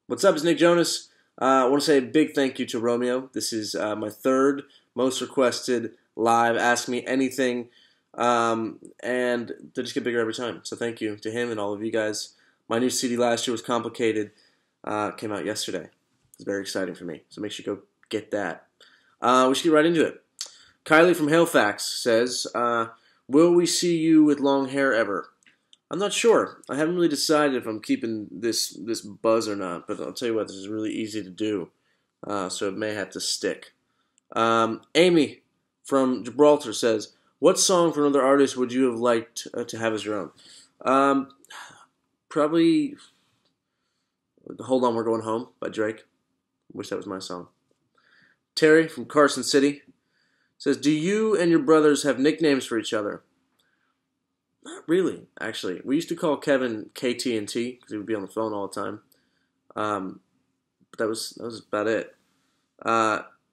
What's up? It's Nick Jonas. I want to say a big thank you to Romeo. This is my third most requested live Ask Me Anything, and they just get bigger every time. So thank you to him and all of you guys. My new CD last year was Complicated. Came out yesterday. It's very exciting for me. So make sure you go get that. We should get right into it. Kylie from Halifax says, will we see you with long hair ever? I'm not sure. I haven't really decided if I'm keeping this buzz or not, but I'll tell you what, this is really easy to do, so it may have to stick. Amy from Gibraltar says, what song from another artist would you have liked to have as your own? Probably Hold On, We're Going Home by Drake. Wish that was my song. Terry from Carson City says, do you and your brothers have nicknames for each other? Not really, actually. We used to call Kevin KT&T because he would be on the phone all the time. But that was about it.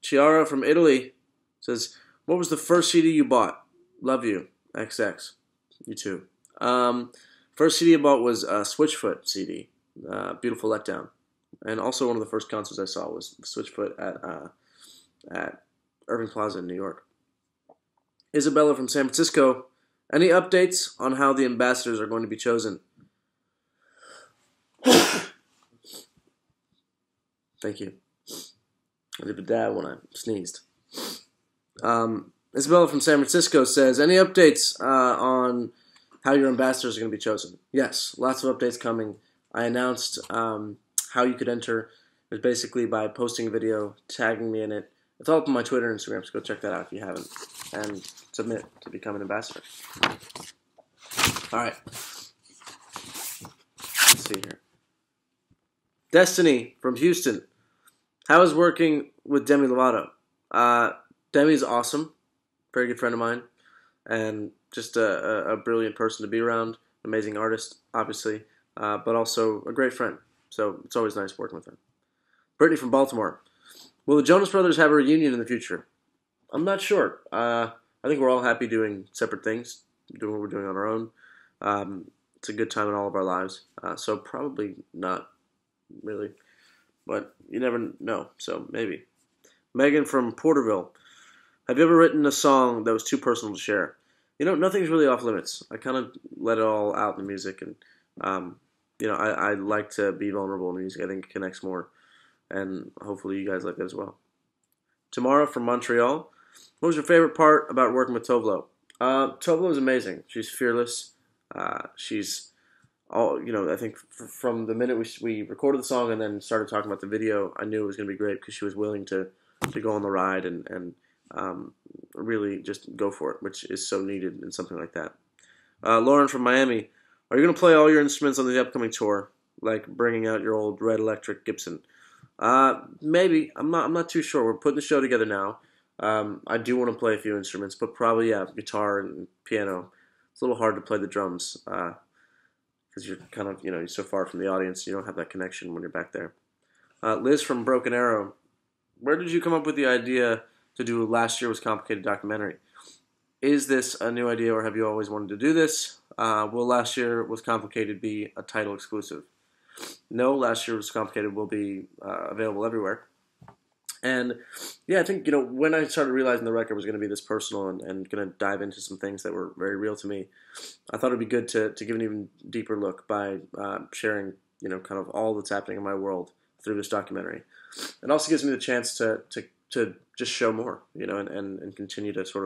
Chiara from Italy says, what was the first CD you bought? Love you, XX. You too. First CD I bought was Switchfoot CD, Beautiful Letdown. And also one of the first concerts I saw was Switchfoot at Irving Plaza in New York. Isabella from San Francisco, any updates on how the ambassadors are going to be chosen? Thank you. I did a dab when I sneezed. Isabella from San Francisco says, any updates on how your ambassadors are going to be chosen? Yes, lots of updates coming. I announced how you could enter. It was basically by posting a video, tagging me in it. It's all up on my Twitter and Instagram, so go check that out if you haven't. And submit to become an ambassador. Alright. Let's see here. Destiny from Houston. How is working with Demi Lovato? Demi's awesome. Very good friend of mine. And just a brilliant person to be around. Amazing artist, obviously. But also a great friend. So it's always nice working with her. Brittany from Baltimore. Will the Jonas Brothers have a reunion in the future? I'm not sure. I think we're all happy doing separate things, doing what we're doing on our own. It's a good time in all of our lives. So probably not really. But you never know, so maybe. Megan from Porterville. Have you ever written a song that was too personal to share? You know, nothing's really off limits. I kind of let it all out in the music. And, I like to be vulnerable in music. I think it connects more. And hopefully you guys like that as well. Tamara from Montreal. What was your favorite part about working with Tovlo? Tovlo is amazing. She's fearless. She's all, I think from the minute we recorded the song and then started talking about the video, I knew it was going to be great because she was willing to go on the ride and really just go for it, which is so needed in something like that. Lauren from Miami. Are you going to play all your instruments on the upcoming tour, like bringing out your old red electric Gibson? Maybe. I'm not too sure. We're putting the show together now. I do want to play a few instruments, but probably, guitar and piano. It's a little hard to play the drums, because you're kind of, you're so far from the audience, you don't have that connection when you're back there. Liz from Broken Arrow. Where did you come up with the idea to do Last Year Was Complicated documentary? Is this a new idea, or have you always wanted to do this? Will Last Year Was Complicated be a title exclusive? No, Last Year Was Complicated will be available everywhere. And yeah, I think, when I started realizing the record was going to be this personal and going to dive into some things that were very real to me, I thought it would be good to give an even deeper look by sharing, kind of all that's happening in my world through this documentary. It also gives me the chance to just show more, and continue to sort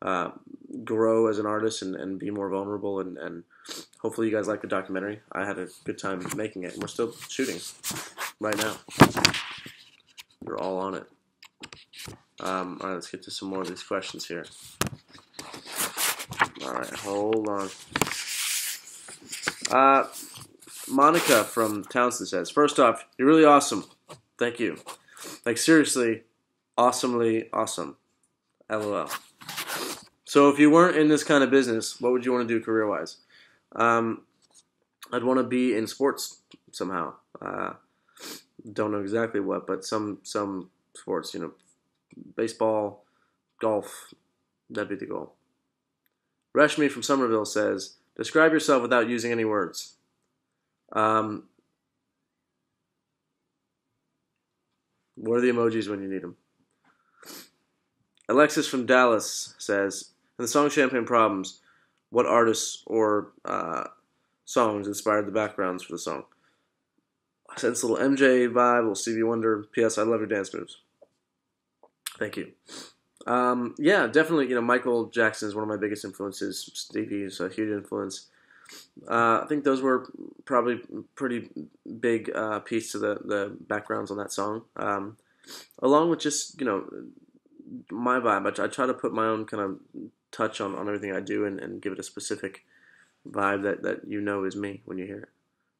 of grow as an artist and be more vulnerable and hopefully you guys like the documentary. I had a good time making it, and we're still shooting right now. We're all on it. Alright, let's get to some more of these questions here. Alright, hold on. Monica from Townsend says, first off, you're really awesome. Thank you. Like, seriously, awesomely awesome. LOL. So if you weren't in this kind of business, what would you want to do career-wise? I'd want to be in sports somehow. Don't know exactly what, but some sports, baseball, golf, that'd be the goal. Reshmi from Somerville says, describe yourself without using any words. What are the emojis when you need them? Alexis from Dallas says, in the song Champagne Problems, what artists or songs inspired the backgrounds for the song? I said it's a little MJ vibe, a little Stevie Wonder. P.S. I love your dance moves. Thank you. Yeah, definitely. Michael Jackson is one of my biggest influences. Stevie's a huge influence. I think those were probably pretty big piece to the backgrounds on that song. Along with just my vibe. I try to put my own kind of touch on everything I do and give it a specific vibe that is me when you hear it.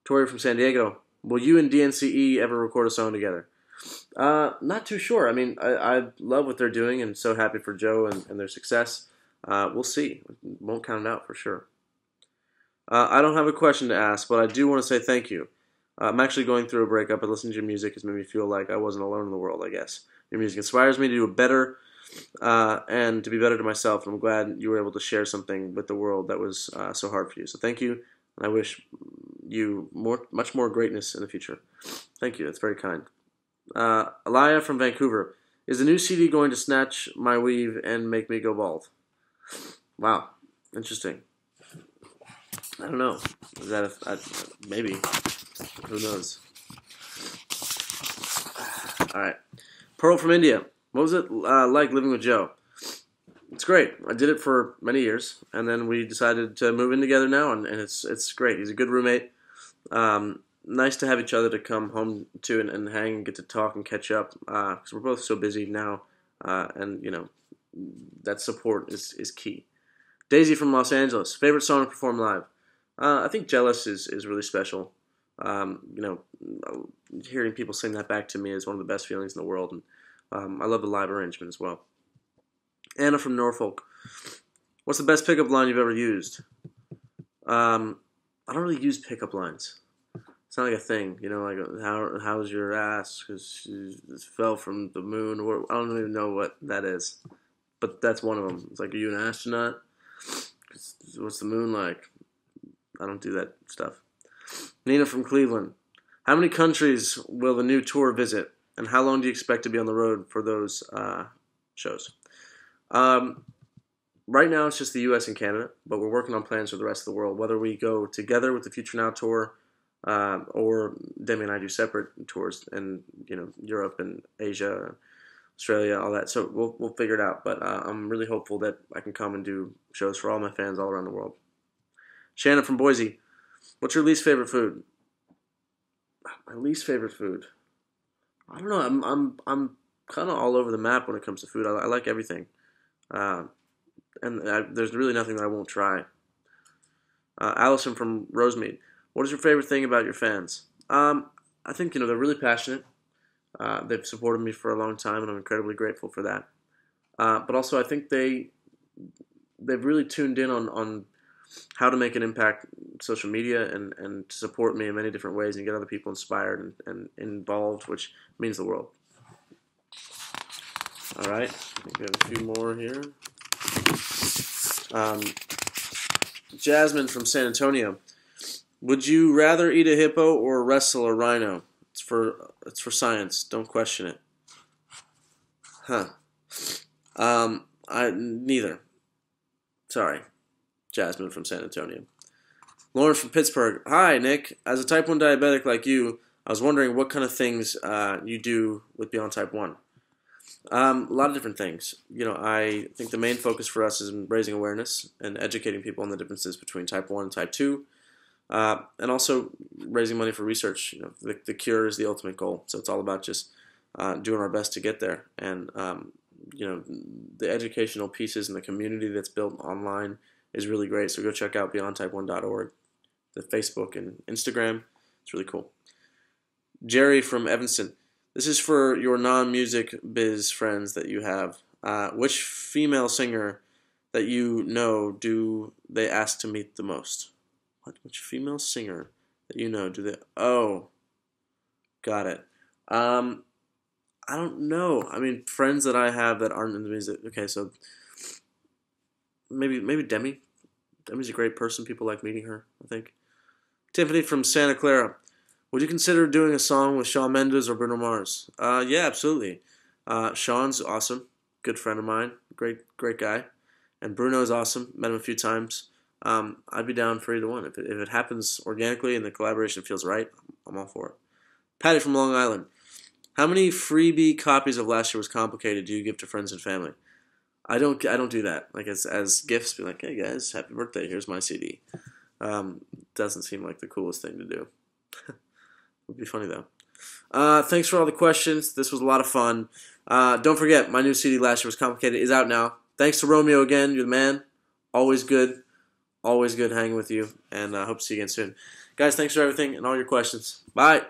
Tori from San Diego. Will you and Dnce ever record a song together? Not too sure. I mean, I love what they're doing and so happy for Joe and their success. We'll see. Won't count it out for sure. I don't have a question to ask, but I do want to say thank you. I'm actually going through a breakup, and listening to your music has made me feel like I wasn't alone in the world, I guess. Your music inspires me to do better and to be better to myself, and I'm glad you were able to share something with the world that was so hard for you. So thank you, and I wish you much more greatness in the future. Thank you. That's very kind. Alaya from Vancouver. Is the new CD going to snatch my weave and make me go bald? Wow. Interesting. I don't know. Is that maybe? Who knows? All right. Pearl from India. What was it like living with Joe? It's great. I did it for many years, and then we decided to move in together now, and it's great. He's a good roommate. Nice to have each other to come home to and hang and get to talk and catch up because we're both so busy now, and that support is key. Daisy from Los Angeles. Favorite song to perform live? I think Jealous is really special. Hearing people sing that back to me is one of the best feelings in the world, and I love the live arrangement as well. Anna from Norfolk. What's the best pickup line you've ever used? I don't really use pickup lines. It's not like a thing, like how's your ass? Because she fell from the moon. Or I don't even know what that is, but that's one of them. It's like, are you an astronaut? What's the moon like? I don't do that stuff. Nina from Cleveland. How many countries will the new tour visit, and how long do you expect to be on the road for those shows? Right now it's just the U.S. and Canada, but we're working on plans for the rest of the world. Whether we go together with the Future Now tour, or Demi and I do separate tours in Europe and Asia, Australia, all that. So we'll figure it out. But I'm really hopeful that I can come and do shows for all my fans all around the world. Shannon from Boise. What's your least favorite food? My least favorite food. I don't know. I'm kind of all over the map when it comes to food. I like everything, there's really nothing that I won't try. Allison from Rosemead. What is your favorite thing about your fans? I think they're really passionate. They've supported me for a long time, and I'm incredibly grateful for that. But also, I think they've really tuned in on how to make an impact on social media and to support me in many different ways and get other people inspired and involved, which means the world. All right, I think we have a few more here. Jasmine from San Antonio. Would you rather eat a hippo or wrestle a rhino? It's for science. Don't question it. Neither. Sorry. Jasmine from San Antonio. Lauren from Pittsburgh. Hi, Nick. As a type 1 diabetic like you, I was wondering what kind of things you do with Beyond Type 1. A lot of different things. I think the main focus for us is in raising awareness and educating people on the differences between Type 1 and Type 2. And also raising money for research. The cure is the ultimate goal. So it's all about just doing our best to get there. And, the educational pieces and the community that's built online is really great. So go check out beyondtype1.org, the Facebook and Instagram. It's really cool. Jerry from Evanston. This is for your non-music biz friends that you have. Which female singer that do they ask to meet the most? Which female singer that do they... Oh, got it. I don't know. I mean, friends that I have that aren't in the music. Okay, so maybe Demi. Demi's a great person. People like meeting her, I think. Tiffany from Santa Clara. Would you consider doing a song with Shawn Mendes or Bruno Mars? Yeah, absolutely. Shawn's awesome, good friend of mine, great guy, and Bruno's awesome. Met him a few times. I'd be down for either one if it happens organically and the collaboration feels right. I'm all for it. Patty from Long Island. How many freebie copies of Last Year Was Complicated do you give to friends and family? I don't do that. Like as gifts, be like, hey guys, happy birthday. Here's my CD. Doesn't seem like the coolest thing to do. Would be funny though. Thanks for all the questions. This was a lot of fun. Don't forget, my new CD, Last Year Was Complicated, is out now. Thanks to Romeo again. You're the man. Always good. Always good hanging with you. And I hope to see you again soon. Guys, thanks for everything and all your questions. Bye.